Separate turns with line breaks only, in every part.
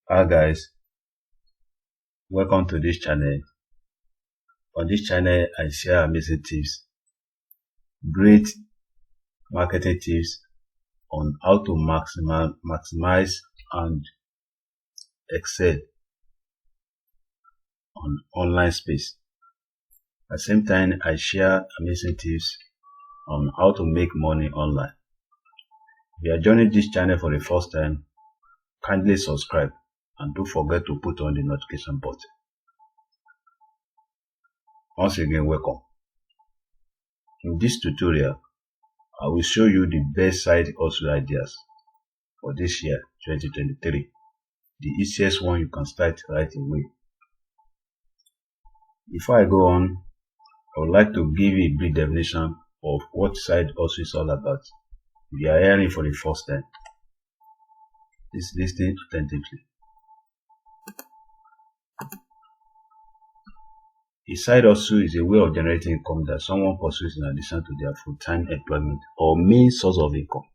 Hi guys, welcome to this channel. On this channel, I share amazing tips, great marketing tips on how to maximize and excel on online space. At the same time, I share amazing tips on how to make money online. If you are joining this channel for the first time, kindly subscribe and don't forget to put on the notification button. Once again, welcome. In this tutorial, I will show you the best side hustle ideas for this year, 2023. The easiest one you can start right away. Before I go on, I would like to give you a brief definition of what side hustle is all about. If you are hearing for the first time, please listen attentively. A side hustle is a way of generating income that someone pursues in addition to their full-time employment or main source of income.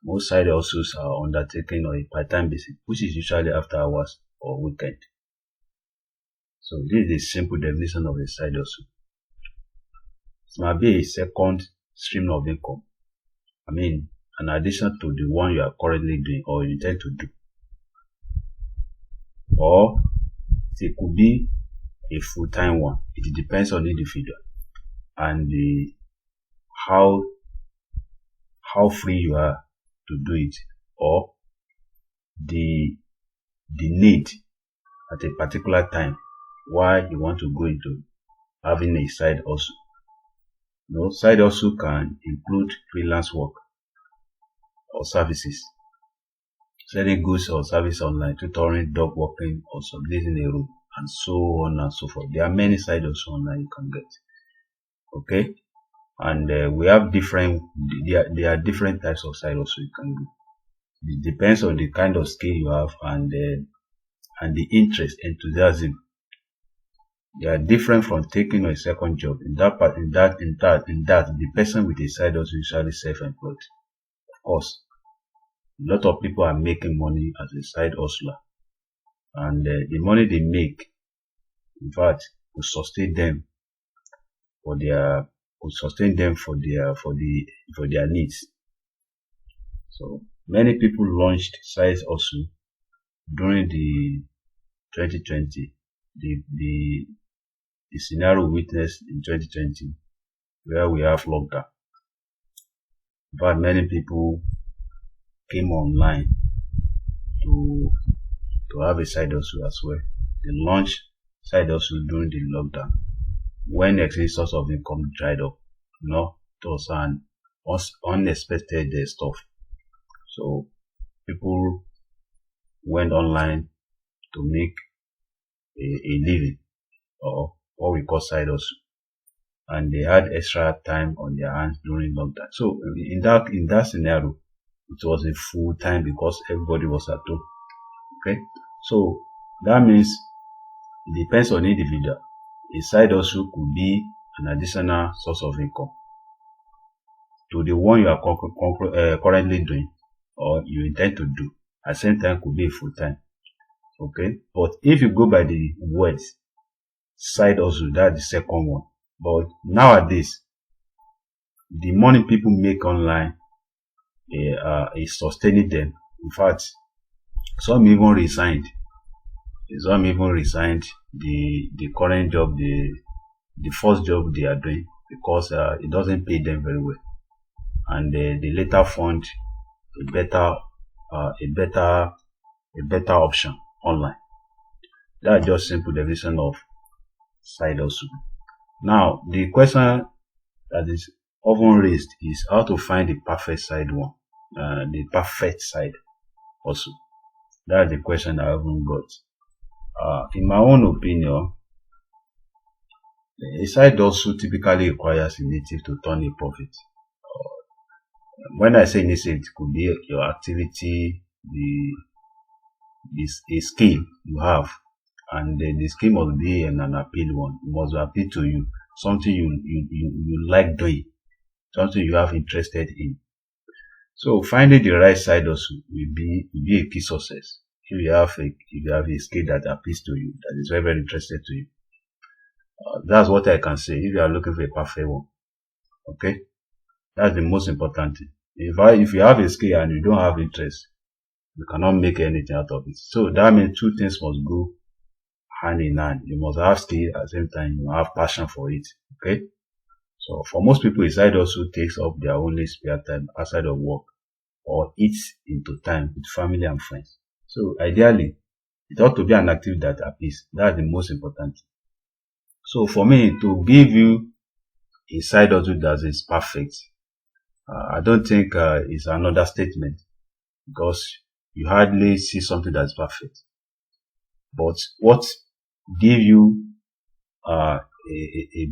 Most side hustles are undertaken on a part-time basis, which is usually after hours or weekend. So this is a simple definition of a side hustle. It might be a second stream of income. In addition to the one you are currently doing or you intend to do. Or it could be a full-time one. It depends on the individual and how free you are to do it, or the need at a particular time why you want to go into having a side hustle. Side hustle can include freelance work or services, selling goods or service online, tutoring, dog walking, or subleasing a room, and so on and so forth. There are many side hustles online you can get. Okay, and we have there are different types of side hustle you can do. It depends on the kind of skill you have and the interest, enthusiasm. They are different from taking a second job. In that, the person with a side hustle is usually self-employed. Of course, a lot of people are making money as a side hustler, and the money they make, in fact, will sustain them for their needs. So many people launched side hustle during the 2020, the scenario witnessed in 2020, where we have lockdown. In fact, many people came online to have a side hustle as well. They launched side hustle during the lockdown when the existing source of income dried up. It was an unexpected stuff. So people went online to make a living, or what we call side hustle, and they had extra time on their hands during lockdown. So in that scenario, it was a full time because everybody was at home. Okay, so that means it depends on the individual. A side hustle could be an additional source of income to the one you are currently doing or you intend to do. At the same time, could be full time. Okay, but if you go by the words side hustle, that's the second one. But nowadays, the money people make online is sustaining them. In fact, some even resigned the current job, the first job they are doing, because it doesn't pay them very well, and they later found a better option online. That's just simple definition of side hustle. Now, the question that is often raised is how to find the perfect side hustle. That's the question I haven't got. In my own opinion, a side hustle typically requires initiative to turn a profit. When I say initiative, it could be your activity, the skill you have, and the skill must be an appeal one. It must appeal to you, something you like doing, something you have interested in. So finding the right side hustle will be a key success. if you have a skill that appeals to you, that is very, very interested to you. That's what I can say. If you are looking for a perfect one, okay, that's the most important thing. If you have a skill and you don't have interest, you cannot make anything out of it. So that means two things must go hand in hand. You must have skill at the same time. You have passion for it. Okay. So for most people, a side also takes up their only spare time outside of work, or eats into time with family and friends. So ideally, it ought to be an activity that appeals. That's the most important. So for me, to give you a side hustle that is perfect, I don't think it's an understatement, because you hardly see something that's perfect. But what give you a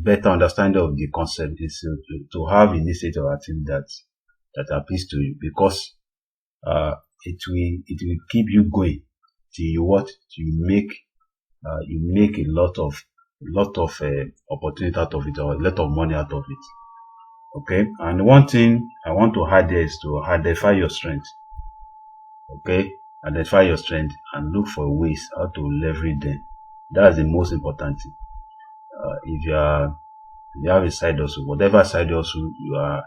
better understanding of the concept is to have initiative activity that appeals to you, because it will keep you going till you make a lot of opportunity out of it, or a lot of money out of it. Okay, and one thing I want to add there is to identify your strength. Okay, identify your strength and look for ways how to leverage them. That's the most important thing. If you have a side hustle, whatever side hustle you are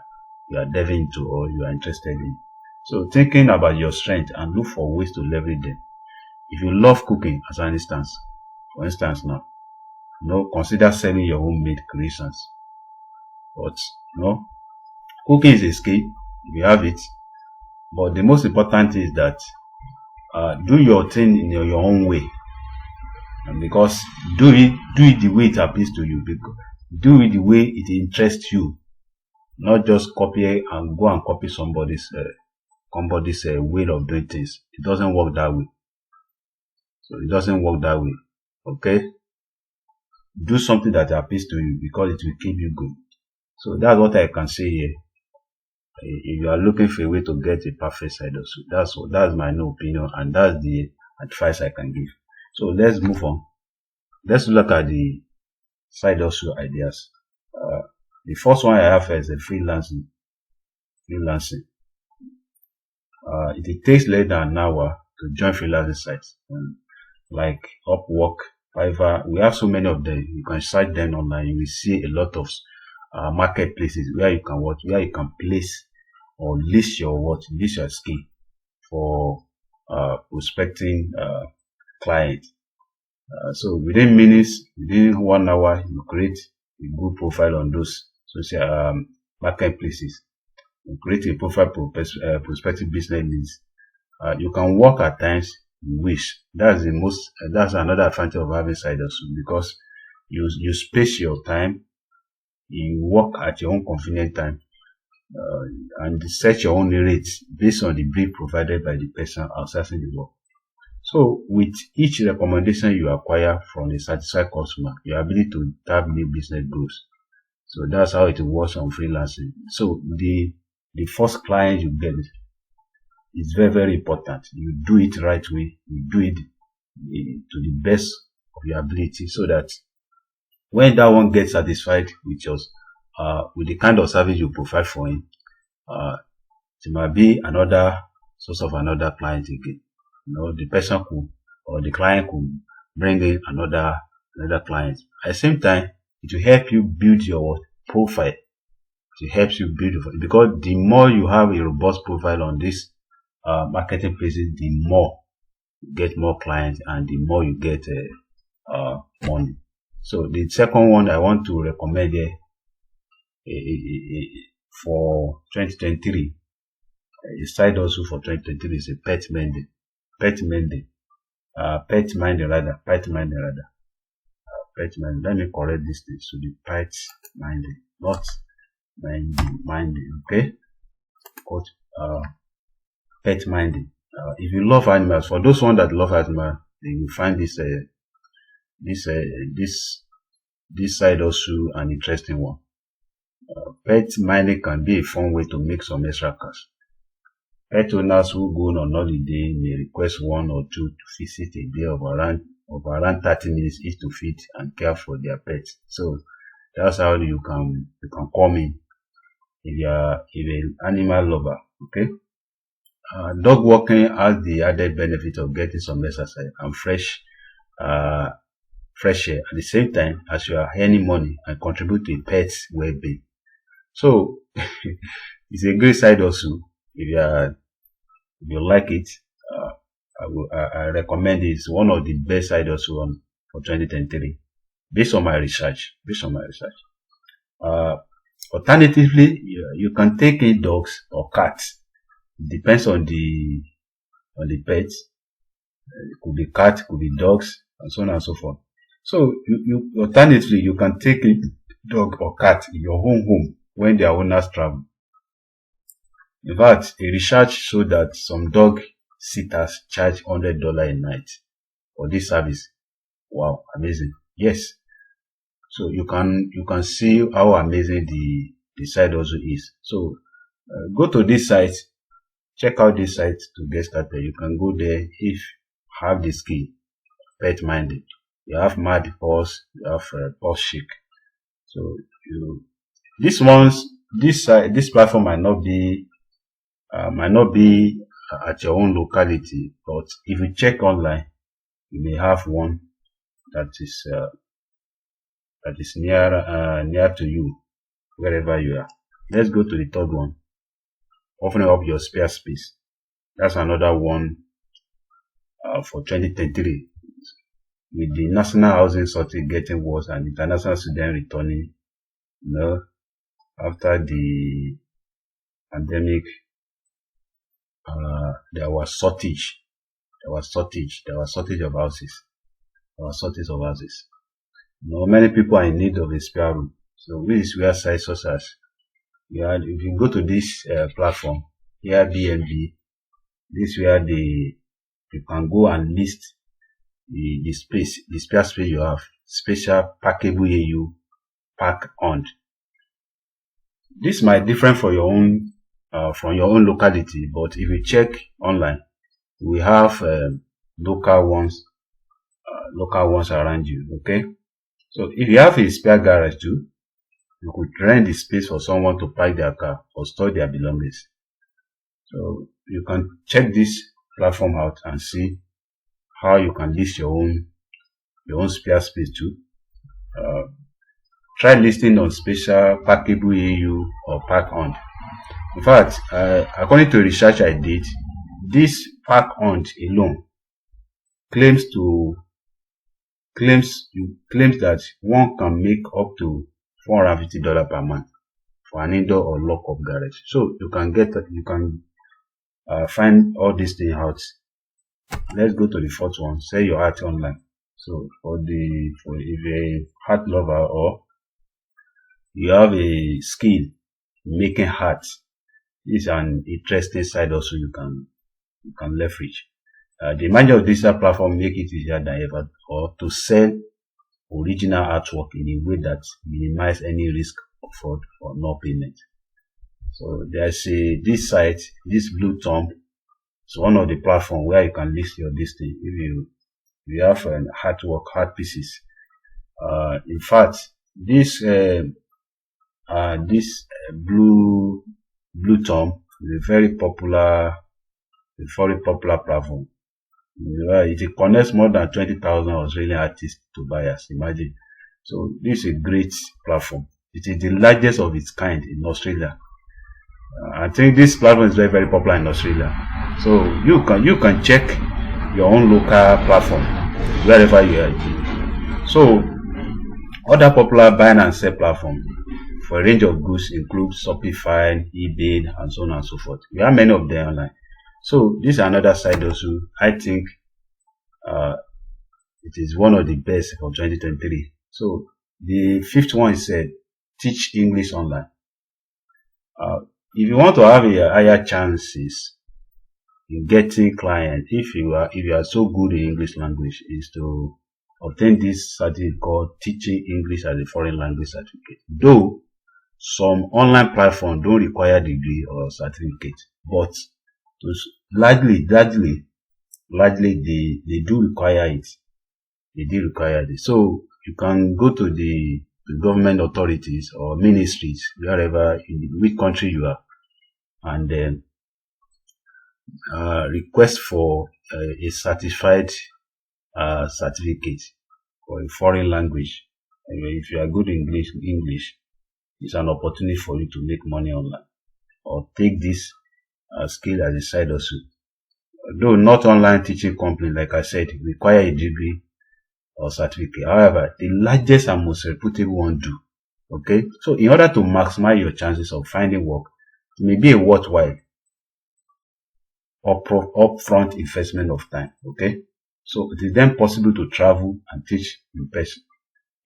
delving into or you are interested in, so thinking about your strength and look for ways to leverage them. If you love cooking, as an instance, for instance now, consider selling your homemade creations. But cooking is a skill if you have it. But the most important thing is that do your thing in your own way, and because do it the way it appeals to you. Because do it the way it interests you, not just copy and go and copy somebody's way of doing things. It doesn't work that way. So it doesn't work that way. Okay, do something that appeals to you, because it will keep you going. So that's what I can say here. If you are looking for a way to get a perfect side hustle, that's my opinion, and that's the advice I can give. So let's move on. Let's look at the side hustle ideas. The first one I have is the freelancing. It takes less than an hour to join freelancing sites like Upwork, Fiverr. We have so many of them. You can search them online. You will see a lot of marketplaces where you can place or list your skill for prospecting clients. So within minutes, within 1 hour, you create a good profile on those social marketplaces. You create a profile for prospective business needs. You can work at times you wish. That's another advantage of having side hustle, because you space your time. You work at your own convenient time, and set your own rates based on the brief provided by the person accessing the work. So with each recommendation you acquire from a satisfied customer, your ability to tap new business grows. So that's how it works on freelancing. So the first client you get is very, very important. You do it right way. You do it to the best of your ability, so that when that one gets satisfied with the kind of service you provide for him, it might be another source of another client again. The client could bring in another client. At the same time, it will help you build your profile. It helps you build it, because the more you have a robust profile on this marketing places, the more you get more clients and the more you get money. So the second one I want to recommend here for 2023, a side also for 2023 is a pet minding. Let me correct this thing. So the pet minding, not minding. Okay, called pet minding. If you love animals, for those one that love animals, they will find this side also an interesting one. Pet minding can be a fun way to make some extra cash. Pet owners who go on holiday may request one or two to visit a day of around 30 minutes each to feed and care for their pets. So that's how you can come in if you're an animal lover. Okay, Dog walking has the added benefit of getting some exercise and uh, fresh air at the same time as you are earning money and contribute to pet's well-being. So it's a great side also. If you like it, uh, I recommend it. It's one of the best side also for 2023 based on my research. Uh, Alternatively, you can take in dogs or cats. It depends on the pets. It could be cat, it could be dogs, and so on and so forth. So you alternatively you can take a dog or cat in your own home when their owners travel. In fact, a research showed that some dog sitters charge $100 a night for this service. Wow, amazing. Yes. So you can see how amazing the site also is. So go to this site, check out this site to get started. You can go there if you have the skill, pet minded. You have mad pulse, you have pulse shake. So this ones, this platform might not be at your own locality, but if you check online, you may have one that is near to you, wherever you are. Let's go to the third one, opening up your spare space. That's another one for 2023. With the national housing shortage getting worse and international students returning, after the pandemic, there was shortage of houses. Many people are in need of a spare room. So which is where sites such as if you go to this platform, Airbnb, this is where you can go and list the spare space you have, special packable AU, pack on. This might different from your own locality, but if you check online, we have local ones around you. Okay, so if you have a spare garage too, you could rent the space for someone to park their car or store their belongings. So you can check this platform out and see how you can list your own spare space too. Try listing on special packable AU or pack on. In fact, according to research I did, this pack on alone claims that one can make up to $450 per month for an indoor or lock-up garage. So you can find all these things out. Let's go to the fourth one. Sell your art online. So if you're a art lover or you have a skill in making art, this is an interesting side also you can leverage. The manager of digital platform make it easier than ever to sell original artwork in a way that minimize any risk of fraud or no payment. So there's this site, this blue thumb. It's one of the platform where you can list your listing if you have an artwork, art pieces. In fact, this blue thumb is a very popular platform. It connects more than 20,000 Australian artists to buyers. Imagine. So this is a great platform. It is the largest of its kind in Australia. I think this platform is very, very popular in Australia. So you can check your own local platform wherever you are. So other popular buying and sell platforms for a range of goods include Shopify, eBay, and so on and so forth. We have many of them online. So this is another side also. I think it is one of the best for 2023. So the fifth one is teach English online. If you want to have a higher chances in getting clients, if you are so good in English language, is to obtain this certificate called Teaching English as a Foreign Language certificate. Though some online platforms don't require degree or certificate, but largely they do require it. So you can go to the government authorities or ministries, wherever in which country you are, and then request for a certified certificate for a foreign language. If you are good in English, it's an opportunity for you to make money online, or take this skill as a side hustle. Though not online teaching company, like I said, require a degree or certificate. However, the largest and most reputable one do. Okay, so in order to maximize your chances of finding work, it may be a worthwhile upfront investment of time. Okay, so it is then possible to travel and teach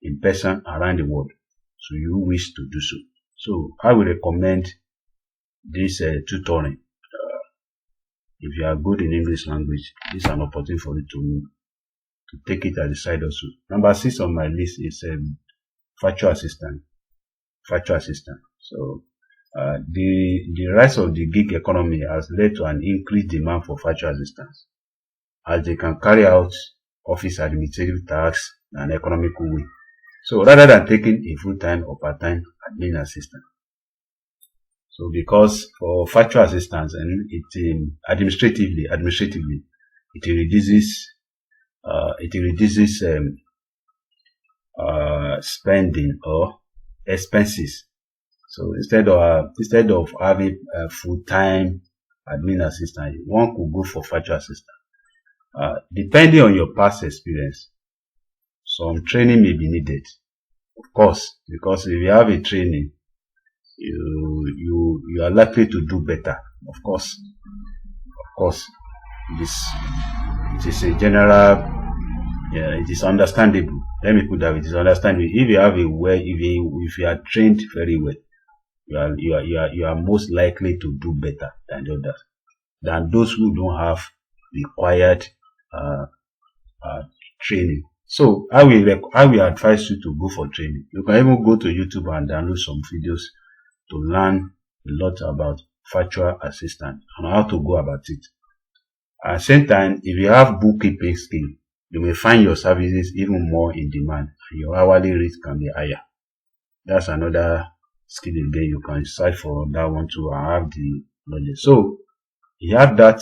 in person around the world. So you wish to do so. So I will recommend this tutoring. If you are good in English language, this is an opportunity for you to take it as a side also. Number 6 on my list is virtual assistant. Virtual assistant. So the rise of the gig economy has led to an increased demand for virtual assistants, as they can carry out office administrative tasks in an economical way. So rather than taking a full-time or part-time admin assistant. So because for virtual assistants, and it administratively it reduces spending or expenses. So instead of having a full-time admin assistant, one could go for virtual assistant. Depending on your past experience, some training may be needed, of course, because if you have a training, you are likely to do better. Of course, it is a general, it is understandable. Let me put that, it is understandable. If you have if you are trained very well, you are most likely to do better than the others, than those who don't have required training. So I will advise you to go for training. You can even go to YouTube and download some videos to learn a lot about virtual assistant and how to go about it. At the same time, if you have bookkeeping skill, you may find your services even more in demand and your hourly rate can be higher. That's another skill again. You can search for that one too and have the knowledge. So you have that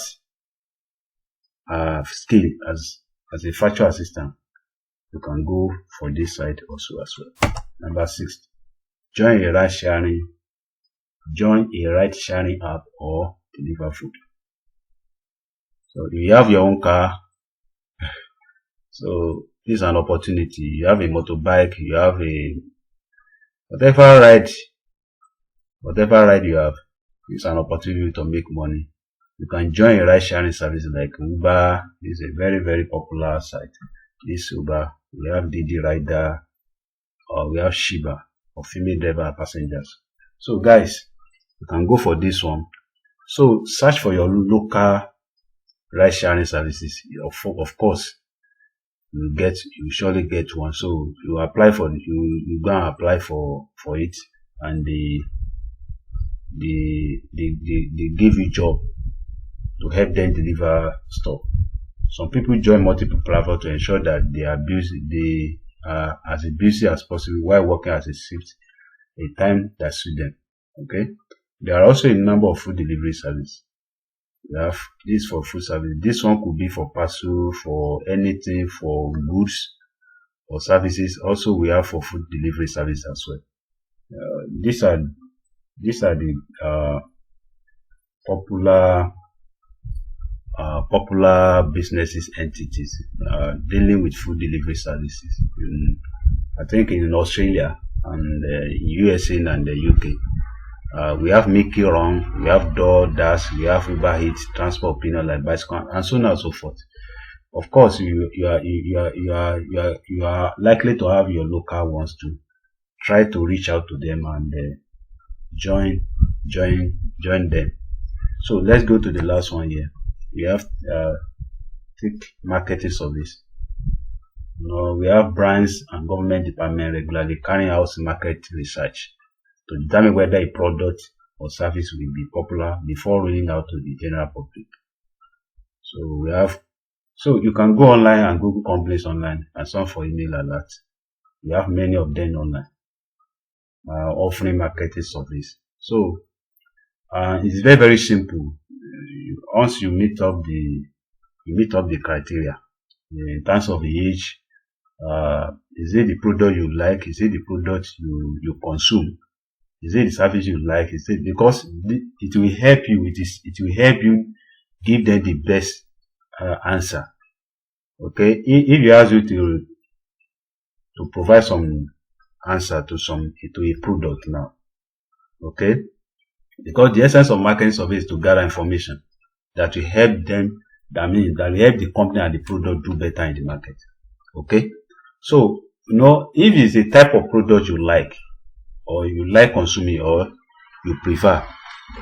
skill as a virtual assistant, you can go for this side also as well. Number 6, join a ride sharing app or deliver food. So if you have your own car, so this is an opportunity. You have a motorbike, you have a whatever ride you have, it's an opportunity to make money. You can join a ride sharing service like Uber. This is a very, very popular site. This Uber, we have Didi Rider, or we have Shiba, or female driver passengers. So guys, you can go for this one. So search for your local ride sharing services. Of course, you surely get one. So you apply for it, you go and apply for it, and they give you job to help them deliver stuff. Some people join multiple platforms to ensure that they are as busy as possible while working as a time that suits them. Okay. There are also a number of food delivery services. We have this for food service. This one could be for parcel, for anything, for goods or services. Also, we have for food delivery service as well. These are the popular businesses entities dealing with food delivery services. I think in Australia and USA and the UK, we have Mickey Run, we have DoorDash, we have Uber Eats, Transport Opinion like Bicycle, and so on and so forth. Of course, you are likely to have your local ones to try to reach out to them and join them. So let's go to the last one here. We have marketing service. We have brands and government department regularly carrying out market research to determine whether a product or service will be popular before rolling out to the general public. So you can go online and Google companies online and some for email alert. We have many of them online offering marketing service. So it's very, very simple. once you meet up the criteria in terms of the age, is it the product you like? Is it the product you consume? Is it the service you like? Is it because it will help you? It will help you give them the best answer. Okay, if you ask you to provide some answer to a product now, okay, because the essence of marketing survey is to gather information that will help them. That means that will help the company and the product do better in the market. Okay, so if it's a type of product you like, or you like consuming, or you prefer,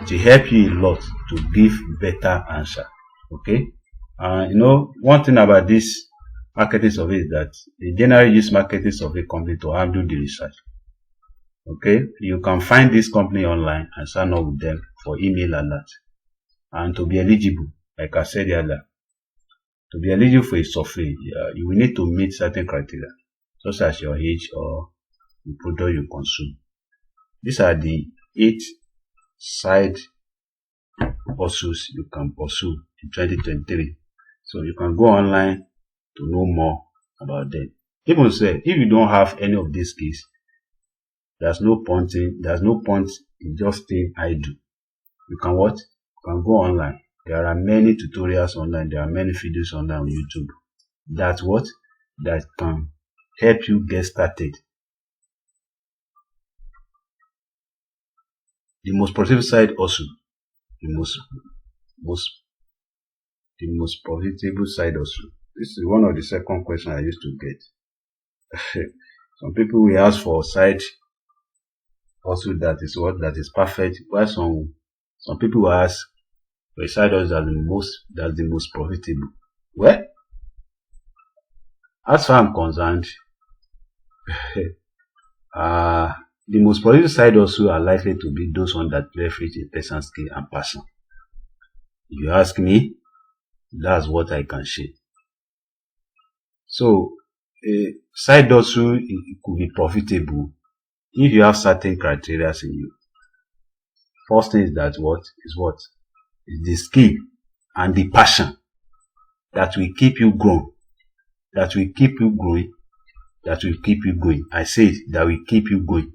it will help you a lot to give better answer. Okay, one thing about this marketing survey is that they generally use marketing survey company to handle the research. Okay, you can find this company online and sign up with them for email alert. And to be eligible, like I said earlier, to be eligible for a survey, you will need to meet certain criteria, such as your age or the product you consume. These are the 8 side pursuits you can pursue in 2023. So you can go online to know more about them. Even say, if you don't have any of these skills, there's no point in just staying idle. You can what? You can go online. There are many tutorials online. There are many videos online on YouTube. That can help you get started. The most profitable side also. The most profitable side also. This is one of the second questions I used to get. Some people will ask for side also that is perfect, while some people will ask for a side also that's the most profitable. Well, as far as I'm concerned, the most profitable side also are likely to be those ones that leverage a person's skill and passion. If you ask me, that's what I can share. So, side also it could be profitable if you have certain criteria in you. First thing is that is the skill and the passion that will keep you growing, that will keep you growing, that will keep you going. I say it, that will keep you going.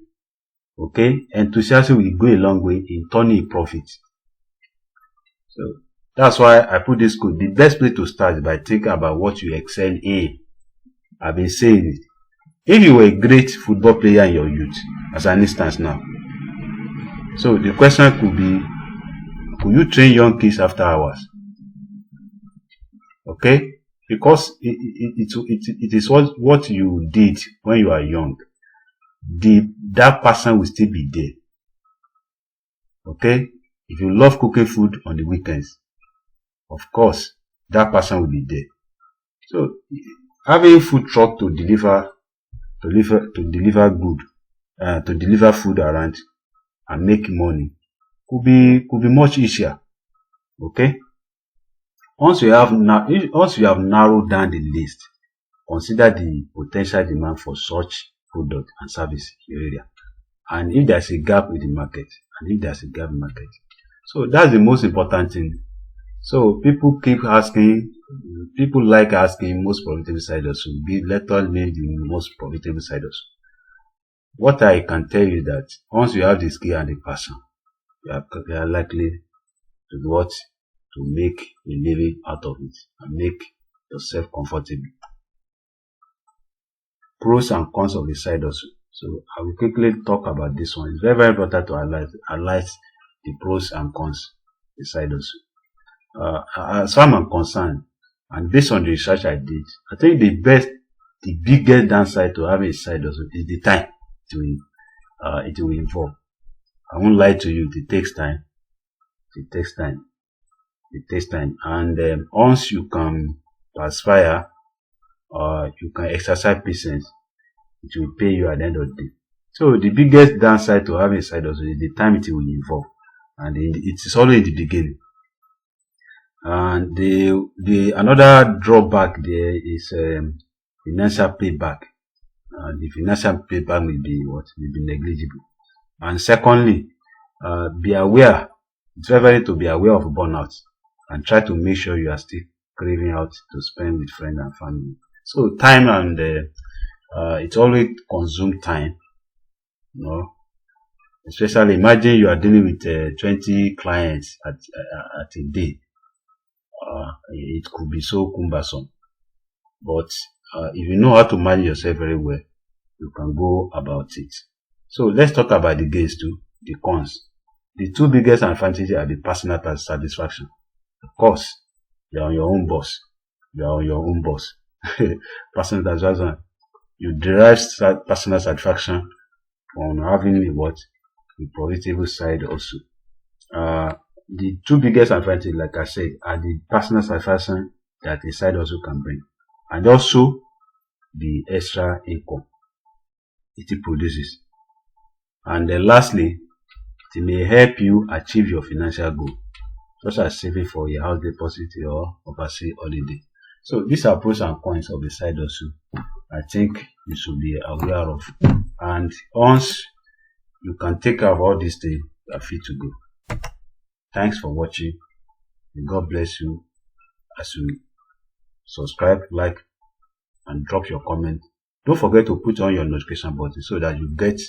Okay, enthusiasm will go a long way in turning a profit. So that's why I put this code. The best place to start is by thinking about what you excel in. I've been saying it. If you were a great football player in your youth, as an instance now, so the question could be, could you train young kids after hours? Okay, because it is what you did when you are young. That person will still be there. Okay, if you love cooking food on the weekends, of course that person will be there. So having food truck to deliver food around and make money could be much easier. Okay, once you have narrowed down the list, consider the potential demand for such product and service in your area, and if there's a gap in the market, so that's the most important thing. So people like asking most profitable side also. Let us name the most profitable side also. What I can tell you that once you have the skill and the passion, you are likely to make a living out of it and make yourself comfortable. Pros and cons of the side also. So I will quickly talk about this one. It's very, very important to highlight the pros and cons of the side also. As far as I'm concerned, and based on the research I did, I think the biggest downside to having a side also is the time it will involve. I won't lie to you, it takes time. And once you can perspire, you can exercise patience, it will pay you at the end of the day. So the biggest downside to having a side also is the time it will involve, and it is always in the beginning. And the another drawback there is financial payback. The financial payback will be negligible. And secondly, be aware. It's very to be aware of burnout and try to make sure you are still craving out to spend with friends and family. So time and it always consume time, you know. Especially imagine you are dealing with 20 clients at a day. It could be so cumbersome. But if you know how to manage yourself very well, you can go about it. So let's talk about the gains too, the cons. The two biggest advantages are the personal satisfaction. Of course, you are your own boss. You are your own boss. Personal satisfaction. You derive personal satisfaction from having a profitable side also. The two biggest advantages, like I said, are the personal satisfaction that a side also can bring, and also the extra income it produces. And then lastly, it may help you achieve your financial goal, such as saving for your house deposit or overseas holiday. So these are pros and cons of the side hustle. I think you should be aware of. And once you can take care of all these things, you are free to go. Thanks for watching. May God bless you as you subscribe, like, and drop your comment. Don't forget to put on your notification button so that you get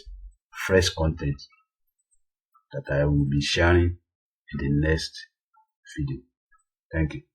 fresh content that I will be sharing in the next video. Thank you.